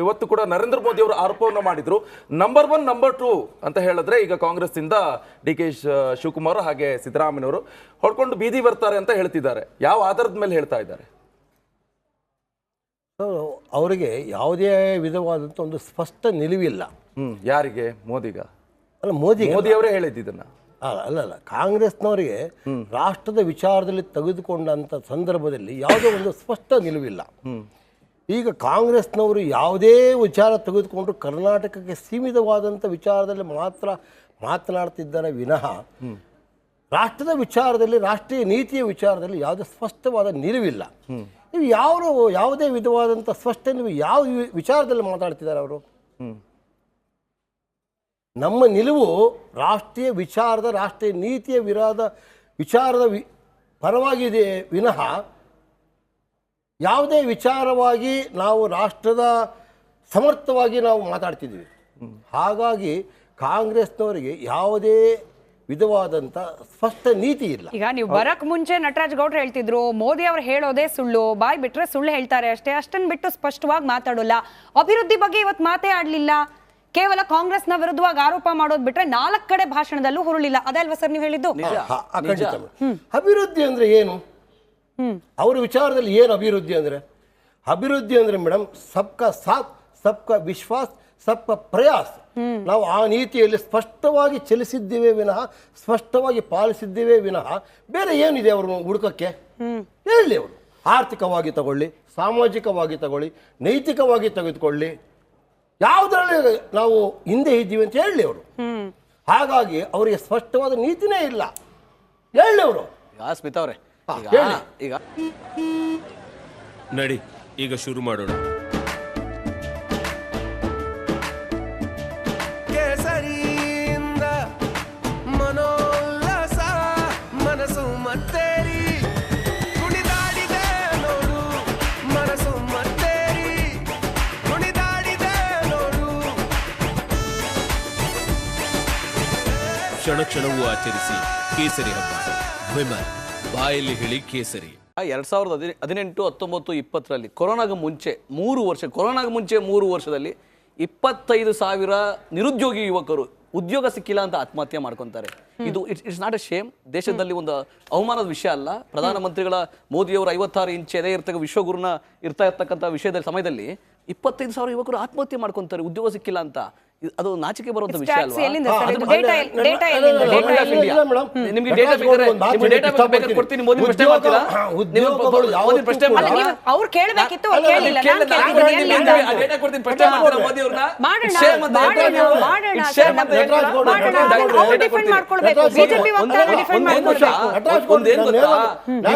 ಇವತ್ತು ಕೂಡ ನರೇಂದ್ರ ಮೋದಿ ಅವರು ಆರೋಪವನ್ನು ಮಾಡಿದ್ರು. ನಂಬರ್ 1 ನಂಬರ್ 2 ಅಂತ ಹೇಳಿದ್ರೆ ಈಗ ಕಾಂಗ್ರೆಸ್ ಇಂದ ಡಿ.ಕೆ. ಶಿವಕುಮಾರ್ ಹಾಗೆ ಸಿದ್ದರಾಮಯ್ಯನವರು ಹೊಡ್ಕೊಂಡು ಬೀದಿ ಬರ್ತಾರೆ ಅಂತ ಹೇಳ್ತಿದ್ದಾರೆ. ಯಾವ ಆಧಾರದ ಮೇಲೆ ಹೇಳ್ತಾ ಇದ್ದಾರೆ? ಅವರಿಗೆ ಯಾವುದೇ ವಿಧವಾದಂಥ ಒಂದು ಸ್ಪಷ್ಟ ನಿಲುವಿಲ್ಲ. ಯಾರಿಗೆ? ಮೋದಿಗ? ಅಲ್ಲ, ಮೋದಿ ಅವರೇ ಹೇಳಿದ್ದನ್ನ. ಅಲ್ಲ, ಕಾಂಗ್ರೆಸ್ನವರಿಗೆ ರಾಷ್ಟ್ರದ ವಿಚಾರದಲ್ಲಿ ತೆಗೆದುಕೊಂಡಂಥ ಸಂದರ್ಭದಲ್ಲಿ ಯಾವುದೇ ಒಂದು ಸ್ಪಷ್ಟ ನಿಲುವಿಲ್ಲ. ಈಗ ಕಾಂಗ್ರೆಸ್ನವರು ಯಾವುದೇ ವಿಚಾರ ತೆಗೆದುಕೊಂಡ್ರು ಕರ್ನಾಟಕಕ್ಕೆ ಸೀಮಿತವಾದಂಥ ವಿಚಾರದಲ್ಲಿ ಮಾತ್ರ ಮಾತನಾಡ್ತಿದ್ದಾರೆ ವಿನಃ ರಾಷ್ಟ್ರದ ವಿಚಾರದಲ್ಲಿ, ರಾಷ್ಟ್ರೀಯ ನೀತಿಯ ವಿಚಾರದಲ್ಲಿ ಯಾವುದೇ ಸ್ಪಷ್ಟವಾದ ನಿಲುವಿಲ್ಲ. ಇವು ಯಾವುದೇ ವಿಧವಾದಂಥ ಸ್ಪಷ್ಟ ನಿಲುವು ಯಾವ ವಿಚಾರದಲ್ಲಿ ಮಾತಾಡ್ತಿದ್ದಾರೆ ಅವರು? ನಮ್ಮ ನಿಲುವು ರಾಷ್ಟ್ರೀಯ ವಿಚಾರದ, ರಾಷ್ಟ್ರೀಯ ನೀತಿಯ ವಿಚಾರದ ಪರವಾಗಿದೆ ವಿನಃ ಯಾವುದೇ ವಿಚಾರವಾಗಿ ನಾವು ರಾಷ್ಟ್ರದ ಸಮರ್ಥವಾಗಿ ನಾವು ಮಾತಾಡ್ತಿದ್ದೀವಿ. ಹಾಗಾಗಿ ಕಾಂಗ್ರೆಸ್ನವರಿಗೆ ಯಾವುದೇ ವಿಧವಾದಂಥ ಸ್ಪಷ್ಟ ನೀತಿ ಇಲ್ಲ. ಈಗ ನೀವು ಬರಕ್ ಮುಂಚೆ ನಟರಾಜ್ ಗೌಡ್ರು ಹೇಳ್ತಿದ್ರು ಮೋದಿ ಅವರು ಹೇಳೋದೇ ಸುಳ್ಳು, ಬಾಯ್ ಬಿಟ್ರೆ ಸುಳ್ಳು ಹೇಳ್ತಾರೆ ಅಷ್ಟೇ, ಅಷ್ಟನ್ನು ಬಿಟ್ಟು ಸ್ಪಷ್ಟವಾಗಿ ಮಾತಾಡೋಲ್ಲ. ಅಭಿವೃದ್ಧಿ ಬಗ್ಗೆ ಇವತ್ತು ಮಾತೇ ಆಡ್ಲಿಲ್ಲ, ಕೇವಲ ಕಾಂಗ್ರೆಸ್ನ ವಿರುದ್ಧವಾಗಿ ಆರೋಪ ಮಾಡೋದು ಬಿಟ್ರೆ 4 ಕಡೆ ಭಾಷಣದಲ್ಲೂ ಹುರುಳಿಲ್ಲ. ಅದಲ್ವಾ ಸರ್ ನೀವು ಹೇಳಿದ್ದು? ಅಭಿವೃದ್ಧಿ ಅಂದ್ರೆ ಏನು? ಅವ್ರ ವಿಚಾರದಲ್ಲಿ ಏನು ಅಭಿವೃದ್ಧಿ ಅಂದ್ರೆ? ಅಭಿವೃದ್ಧಿ ಅಂದ್ರೆ ಮೇಡಮ್ ಸಬ್ಕಾ ಸಾಥ್, ಸಬ್ಕಾ ವಿಶ್ವಾಸ್, ಸಬ್ಕಾ ಪ್ರಯಾಸ್. ನಾವು ಆ ನೀತಿಯಲ್ಲಿ ಸ್ಪಷ್ಟವಾಗಿ ಚಲಿಸಿದ್ದೇವೆ ವಿನಃ, ಸ್ಪಷ್ಟವಾಗಿ ಪಾಲಿಸಿದ್ದೇವೆ ವಿನಃ ಬೇರೆ ಏನಿದೆ ಅವರು ಹುಡುಕಕ್ಕೆ? ಹೇಳಿ. ಅವರು ಆರ್ಥಿಕವಾಗಿ ತಗೊಳ್ಳಿ, ಸಾಮಾಜಿಕವಾಗಿ ತಗೊಳ್ಳಿ, ನೈತಿಕವಾಗಿ ತೆಗೆದುಕೊಳ್ಳಿ, ಯಾವುದರಲ್ಲಿ ನಾವು ಹಿಂದೆ ಇದ್ದೀವಿ ಅಂತ ಹೇಳಿ ಅವರು. ಹಾಗಾಗಿ ಅವರಿಗೆ ಸ್ಪಷ್ಟವಾದ ನೀತಿನೇ ಇಲ್ಲ. ಹೇಳಿ ಅವರು. ಸ್ಮಿತಾ ಅವರೇ, ಈಗ ನಡಿ ಈಗ ಶುರು ಮಾಡೋಣ. ಕೇಸರಿಯಿಂದ ಮನೋಲ್ಲಾಸ ಮನಸ್ಸು ಮತ್ತೇರಿ ಕುಣಿದಾಡಿದೆ ನೋಡು, ಮನಸ್ಸು ಮತ್ತೇರಿ ಕುಣಿದಾಡಿದೆ ನೋಡು. ಕ್ಷಣ ಕ್ಷಣವೂ ಆಚರಿಸಿ ಕೇಸರಿ ಹಬ್ಬ. ವಿಮಲ್ ಬಾಯಲ್ಲಿ ಹೇಳಿ ಕೇಸರಿ. 2018, 19, 20ರಲ್ಲಿ ಕೊರೋನಾಗ ಮುಂಚೆ 3 ವರ್ಷದಲ್ಲಿ 25,000 ನಿರುದ್ಯೋಗಿ ಯುವಕರು ಉದ್ಯೋಗ ಸಿಕ್ಕಿಲ್ಲ ಅಂತ ಆತ್ಮಹತ್ಯೆ ಮಾಡ್ಕೊಂತಾರೆ. ಇದು ಇಟ್ಸ್ ನಾಟ್ ಅ ಶೇಮ್. ದೇಶದಲ್ಲಿ ಒಂದು ಅವಮಾನದ ವಿಷಯ ಅಲ್ಲ. ಪ್ರಧಾನಮಂತ್ರಿಗಳ ಮೋದಿಯವರು 56 ಇಂಚ್ ಎದೆ ವಿಶ್ವಗುರುನ ಇರ್ತಕ್ಕಂಥ ವಿಷಯದ ಸಮಯದಲ್ಲಿ 25,000 ಯುವಕರು ಆತ್ಮಹತ್ಯೆ ಮಾಡ್ಕೊಂತಾರೆ ಉದ್ಯೋಗ ಸಿಕ್ಕಿಲ್ಲ ಅಂತ. ಅದು ನಾಚಿಕೆ ಬರುವಂತ ವಿಷಯ ಅಲ್ವಾ?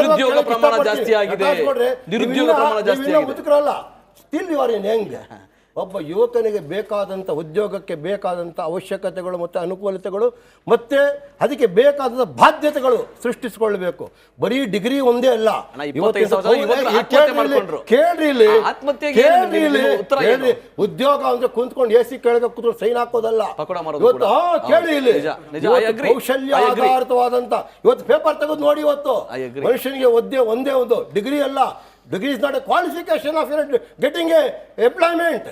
ನಿರುದ್ಯೋಗ ಪ್ರಮಾಣ ಜಾಸ್ತಿ ಆಗಿದೆ. ಒಬ್ಬ ಯುವಕನಿಗೆ ಬೇಕಾದಂಥ ಉದ್ಯೋಗಕ್ಕೆ ಬೇಕಾದಂಥ ಅವಶ್ಯಕತೆಗಳು ಮತ್ತು ಅನುಕೂಲತೆಗಳು ಮತ್ತು ಅದಕ್ಕೆ ಬೇಕಾದಂಥ ಬಾಧ್ಯತೆಗಳು ಸೃಷ್ಟಿಸಿಕೊಳ್ಳಬೇಕು. ಬರೀ ಡಿಗ್ರಿ ಒಂದೇ ಅಲ್ಲ. ಕೇಳ್ರಿ, ಉದ್ಯೋಗ ಅಂದ್ರೆ ಕುಂತ್ಕೊಂಡು AC ಕೆಳಗೆ ಕೂತ್ಕೊಂಡು ಸೈನ್ ಹಾಕೋದಲ್ಲ. ಇವತ್ತು ಕೇಳಿ, ಇಲ್ಲಿ ಕೌಶಲ್ಯ ಆಧಾರಿತವಾದಂಥ ಇವತ್ತು ಪೇಪರ್ ತೆಗೆದು ನೋಡಿ. ಇವತ್ತು ಮನುಷ್ಯನಿಗೆ ಒಂದೇ ಒಂದು ಡಿಗ್ರಿ ಅಲ್ಲ. Degree is not A qualification of getting A employment.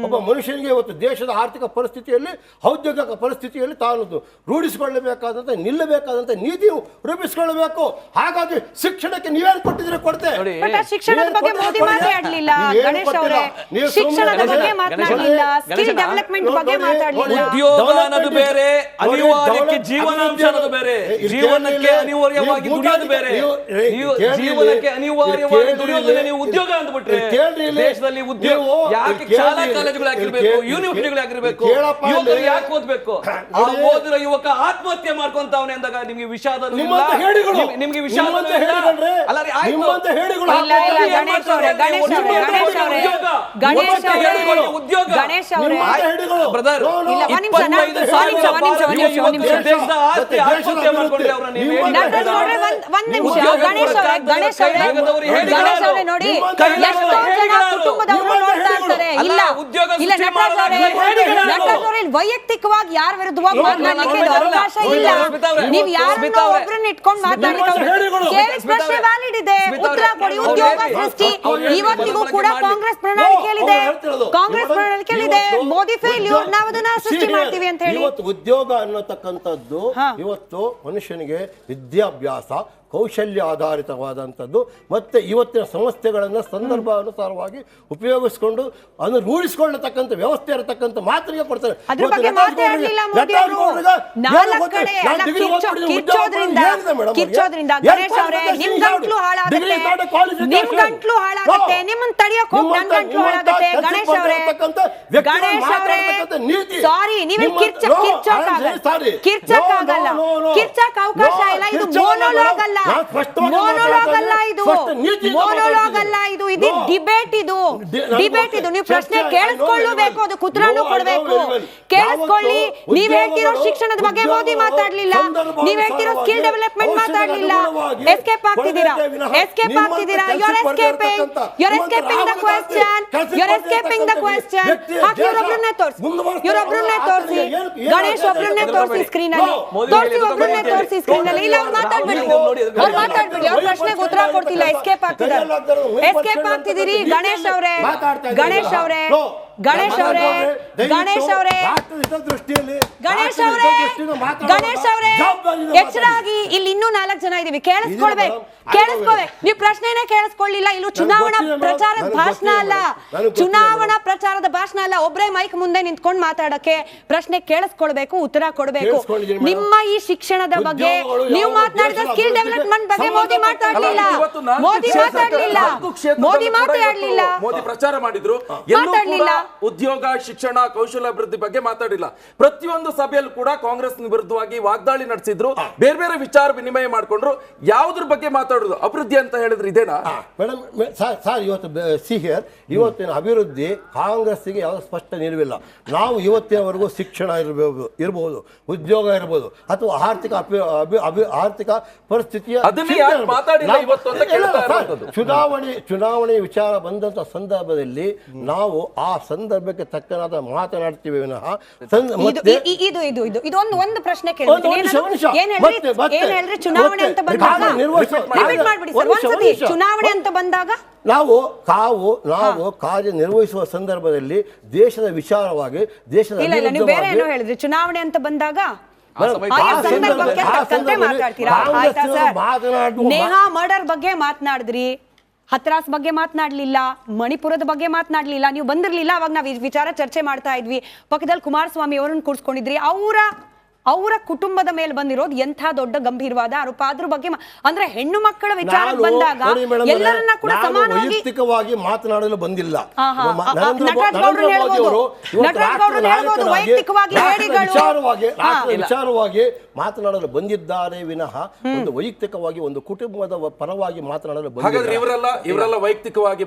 ಒಬ್ಬ ಮನುಷ್ಯನಿಗೆ ಇವತ್ತು ದೇಶದ ಆರ್ಥಿಕ ಪರಿಸ್ಥಿತಿಯಲ್ಲಿ, ಔದ್ಯೋಗಿಕ ಪರಿಸ್ಥಿತಿಯಲ್ಲಿ ತಾನು ರೂಢಿಸಿಕೊಳ್ಳಬೇಕಾದಂಥ, ನಿಲ್ಲಬೇಕಾದಂಥ ನೀತಿ ರೂಪಿಸಿಕೊಳ್ಳಬೇಕು. ಹಾಗಾಗಿ ಶಿಕ್ಷಣಕ್ಕೆ ನೀವೇನು ಕೊಟ್ಟಿದ್ರೆ ಕೊಡ್ತೆ. ಶಿಕ್ಷಣದ ಬಗ್ಗೆ ಮೋದಿ ಮಾತಾಡಲಿಲ್ಲ. ಗಣೇಶ್ ಅವರೇ, ಶಿಕ್ಷಣದ ಬಗ್ಗೆ ಮಾತನಾಡಲಿಲ್ಲ, ಸ್ಕಿಲ್ ಡೆವಲಪ್ಮೆಂಟ್ ಬಗ್ಗೆ ಮಾತಾಡಲಿಲ್ಲ. ಉದ್ಯೋಗ ಅನ್ನೋದು ಬೇರೆ, ಅನಿವಾರ್ಯಕ್ಕೆ ಜೀವನಾಂಶ ಅನ್ನೋದು ಬೇರೆ. ಜೀವನಕ್ಕೆ ಅನಿವಾರ್ಯವಾಗಿ ದುಡಿಯೋದು ಬೇರೆ. ಜೀವನಕ್ಕೆ ಅನಿವಾರ್ಯವಾಗಿ ದುಡಿಯೋದು ನೀವು ಉದ್ಯೋಗ ಅಂದ್ಬಿಟ್ರೆ ದೇಶದಲ್ಲಿ ಉದ್ಯೋಗ ಯಾಕೆ ಶಾಲಾ ಕಾಲೇಜುಗಳು ಆಗಿರ್ಬೇಕು, ಯೂನಿವರ್ಸಿಟಿಗಳು ಆಗಿರ್ಬೇಕು, ಯುವಕರು ಯಾಕೆ ಓದ್ಬೇಕು? ಆ ಓದಿರೋ ಯುವಕ ಆತ್ಮಹತ್ಯೆ ಮಾಡ್ಕೊಂತವನೆ ಅಂದಾಗ ನಿಮ್ಗೆ ವಿಷಾದ ನಿಮ್ಗೆ ವಿಷಾದ ಅಲ್ಲ ರೀ? ಆಯ್ತು, ಬ್ರದರ್, ದೇಶದ ಆಸ್ತಿ ಆತ್ಮಹತ್ಯೆ ಮಾಡ್ಕೊಂಡ್ರೆ ಅವ್ರನ್ನ ನೀವು ಒಂದ್ ನಿಮಿಷ ಗಣೇಶ್ ಅವರೇ ನೋಡಿ, ಎಷ್ಟೋ ಜನ ಕುಟುಂಬದವರು ನೋಡ್ತಾ ಇರ್ತಾರೆ. ಇಲ್ಲ ಇಲ್ಲ ನಟರಾಜ್ ಅವರೇ ವೈಯಕ್ತಿಕವಾಗಿ ಯಾರ ವಿರುದ್ಧವಾಗಿ ಮಾತನಾಡಲಿಕ್ಕೆ ಅವಕಾಶ ಇಲ್ಲ. ನೀವು ಯಾರನ್ನೋ ಒಬ್ಬರನ್ನ ಇಟ್ಕೊಂಡು ಮಾತಾಡಲಿಕ್ಕೆ ಪ್ರಶ್ನೆ ವ್ಯಾಲಿಡ್ ಇದೆ, ಉತ್ತರ ಕೊಡಿ. ಉದ್ಯೋಗ ಸೃಷ್ಟಿ ಇವತ್ತಿಗೂ ಕೂಡ ಕಾಂಗ್ರೆಸ್ ಪ್ರಣಾಳಿಕೆಯಲ್ಲಿದೆ, ಮೋದಿ ಫೇಲ್ಯೂರ್, ನಾವು ಅದನ್ನ ಸೃಷ್ಟಿ ಮಾಡ್ತೀವಿ ಅಂತ ಹೇಳಿ. ಇವತ್ತು ಉದ್ಯೋಗ ಅನ್ನತಕ್ಕಂಥದ್ದು ಇವತ್ತು ಮನುಷ್ಯನಿಗೆ ವಿದ್ಯಾಭ್ಯಾಸ ಕೌಶಲ್ಯ ಆಧಾರಿತವಾದಂಥದ್ದು ಮತ್ತೆ ಇವತ್ತಿನ ಸಮಸ್ಯೆಗಳನ್ನು ಸಂದರ್ಭಾನುಸಾರವಾಗಿ ಉಪಯೋಗಿಸಿಕೊಂಡು ಅದನ್ನು ರೂಢಿಸಿಕೊಳ್ಳತಕ್ಕಂಥ ವ್ಯವಸ್ಥೆ ಇರತಕ್ಕಂಥ ಮಾತರಿಗೆ ಕೊಡ್ತಾರೆ. ಅದ್ರ ಬಗ್ಗೆ ಮಾತಾಡಲಿಲ್ಲ ಮೋದಿ ಅವರು. ನಾಲ್ಕು ಕಡೆ ಕಿರ್ಚೋದ್ರಿಂದ ಗಣೇಶ್ ಅವರೇ ನಿಮ್ ಗಂಟ್ಲು ಹಾಳಾಗುತ್ತೆ, ನಿಮ್ಮನ್ನ ತಡೆಯಕ್ ಹೋಗಿ ನನ್ ಗಂಟ್ಲು ಹಾಳಾಗುತ್ತೆ. ಗಣೇಶ್ ಅವರೇ ಸಾರಿ, ನೀವೇ ಕಿರ್ಚಕ್ಕಾಗಲ್ಲ, ಕಿರ್ಚಕ್ ಅವಕಾಶ ಇಲ್ಲ. ಇದು ಮೋನೋಲಾಗ್ ಅಲ್ಲ, ಇದು ಡಿಬೇಟ್. ಇದು ನೀವು ಪ್ರಶ್ನೆ ಕೇಳಿಸ್ಕೊಳ್ಳಬೇಕು, ಅದು ಉತ್ತರನೂ ಕೊಡಬೇಕು. ಕೇಳಿಸ್ಕೊಳ್ಳಿ. ನೀವ್ ಹೇಳ್ತಿರೋ ಶಿಕ್ಷಣದ ಬಗ್ಗೆ ಮೋದಿ ಮಾತಾಡ್ಲಿಲ್ಲ, ನೀವ್ ಹೇಳ್ತಿರೋ ಸ್ಕಿಲ್ ಡೆವಲಪ್ಮೆಂಟ್ ಮಾತಾಡ್ಲಿಲ್ಲ. ಎಸ್ಕೇಪ್ ಆಗ್ತಿದ್ದೀರಾ. You're escaping the question. ಇವರೊಬ್ಬರನ್ನೇ ತೋರಿಸಿ, ಗಣೇಶ್ ಒಬ್ಬರನ್ನೇ ತೋರಿಸಿ ಸ್ಕ್ರೀನ್ ಅಲ್ಲಿ, ಇಲ್ಲ ಅವ್ರು ಮಾತಾಡ್ಬಿಡಿ, ಅವ್ರ ಪ್ರಶ್ನೆಗೆ ಉತ್ತರ ಕೊಡ್ತಿಲ್ಲ, ಎಸ್ಕೇಪ್ ಆಗ್ತಿದ್ದೀರಿ. ಗಣೇಶ್ ಅವರೇ ಎಚ್ಚರಾಗಿ. ಇಲ್ಲಿ ಇನ್ನೂ 4 ಜನ ಇದೀವಿ, ಕೇಳಿಸ್ಕೊಳ್ಬೇಕು. ನೀವು ಪ್ರಶ್ನೆನೇ ಕೇಳಿಸ್ಕೊಳ್ಳಿಲ್ಲ. ಇಲ್ಲಿ ಚುನಾವಣಾ ಪ್ರಚಾರದ ಭಾಷಣ ಅಲ್ಲ, ಒಬ್ರೇ ಮೈಕ್ ಮುಂದೆ ನಿಂತ್ಕೊಂಡು ಮಾತಾಡಕ್ಕೆ. ಪ್ರಶ್ನೆ ಕೇಳಿಸ್ಕೊಳ್ಬೇಕು, ಉತ್ತರ ಕೊಡ್ಬೇಕು. ನಿಮ್ಮ ಈ ಶಿಕ್ಷಣದ ಬಗ್ಗೆ ನೀವು ಮಾತನಾಡಿದ ಸ್ಕಿಲ್ ಡೆವಲಪ್ಮೆಂಟ್ ಬಗ್ಗೆ ಮೋದಿ ಮಾತಾಡ್ಲಿಲ್ಲ. ಮೋದಿ ಪ್ರಚಾರ ಮಾಡಿದ್ರು, ಉದ್ಯೋಗ ಶಿಕ್ಷಣ ಕೌಶಲ್ಯ ಅಭಿವೃದ್ಧಿ ಬಗ್ಗೆ ಮಾತಾಡಿಲ್ಲ. ಪ್ರತಿಯೊಂದು ಸಭೆಯಲ್ಲೂ ಕೂಡ ಕಾಂಗ್ರೆಸ್ ವಿರುದ್ಧವಾಗಿ ವಾಗ್ದಾಳಿ ನಡೆಸಿದ್ರು, ಬೇರೆ ಬೇರೆ ವಿಚಾರ ವಿನಿಮಯ ಮಾಡ್ಕೊಂಡ್ರು. ಯಾವುದ್ರ ಬಗ್ಗೆ ಮಾತಾಡುದು? ಅಭಿವೃದ್ಧಿ ಅಂತ ಹೇಳಿದ್ರೆ ಇದೇನಾ ಮೇಡಮ್? ಸರ್ ಇವತ್ತಿನ ಅಭಿವೃದ್ಧಿ ಕಾಂಗ್ರೆಸ್ಸಿಗೆ ಯಾವ ಸ್ಪಷ್ಟ ನಿಲುವಿಲ್ಲ. ನಾವು ಇವತ್ತಿನವರೆಗೂ ಶಿಕ್ಷಣ ಇರಬಹುದು, ಉದ್ಯೋಗ ಇರಬಹುದು, ಅಥವಾ ಆರ್ಥಿಕ ಪರಿಸ್ಥಿತಿಯ ಚುನಾವಣೆ ವಿಚಾರ ಬಂದಂತ ಸಂದರ್ಭದಲ್ಲಿ ನಾವು ಆ ಸಂದರ್ಭಕ್ಕೆ ತಕ್ಕನಾದ ಮಾತನಾಡ್ತೀವಿ ವಿನಃ ಒಂದು ಪ್ರಶ್ನೆ ಚುನಾವಣೆ ಅಂತ ಬಂದಾಗ ನಾವು ಕಾರ್ಯನಿರ್ವಹಿಸುವ ಸಂದರ್ಭದಲ್ಲಿ ದೇಶದ ವಿಚಾರವಾಗಿ ಚುನಾವಣೆ ಅಂತ ಬಂದಾಗ ನೇಹಾ ಮರ್ಡರ್ ಬಗ್ಗೆ ಮಾತನಾಡಿದ್ರಿ, ಹತ್ರಾಸ್ ಬಗ್ಗೆ ಮಾತನಾಡ್ಲಿಲ್ಲ, ಮಣಿಪುರದ ಬಗ್ಗೆ ಮಾತನಾಡ್ಲಿಲ್ಲ. ನೀವು ಬಂದಿರ್ಲಿಲ್ಲ, ಅವಾಗ ನಾವು ವಿಚಾರ ಚರ್ಚೆ ಮಾಡ್ತಾ ಇದ್ವಿ. ಪಕ್ಕದಲ್ಲಿ ಕುಮಾರಸ್ವಾಮಿ ಅವರನ್ನು ಕೂರಿಸ್ಕೊಂಡಿದ್ರಿ. ಅವರ ಕುಟುಂಬದ ಮೇಲೆ ಬಂದಿರೋದು ಎಂಥ ದೊಡ್ಡ ಗಂಭೀರವಾದ ಆರೋಪ. ಅದ್ರ ಬಗ್ಗೆ ಅಂದ್ರೆ ಹೆಣ್ಣು ಮಕ್ಕಳ ವಿಚಾರ ಬಂದಾಗ ಎಲ್ಲರನ್ನ ಕೂಡ ವೈಯಕ್ತಿಕವಾಗಿ ಮಾತನಾಡಲು ಬಂದಿಲ್ಲ. ವಿಚಾರವಾಗಿ ಮಾತನಾಡಲು ಬಂದಿದ್ದಾರೆ ವಿನಃ ಒಂದು ವೈಯಕ್ತಿಕವಾಗಿ ಒಂದು ಕುಟುಂಬದ ಪರವಾಗಿ ಮಾತನಾಡಲು ಬಂದಿಲ್ಲ. ಇವರೆಲ್ಲ ವೈಯಕ್ತಿಕವಾಗಿ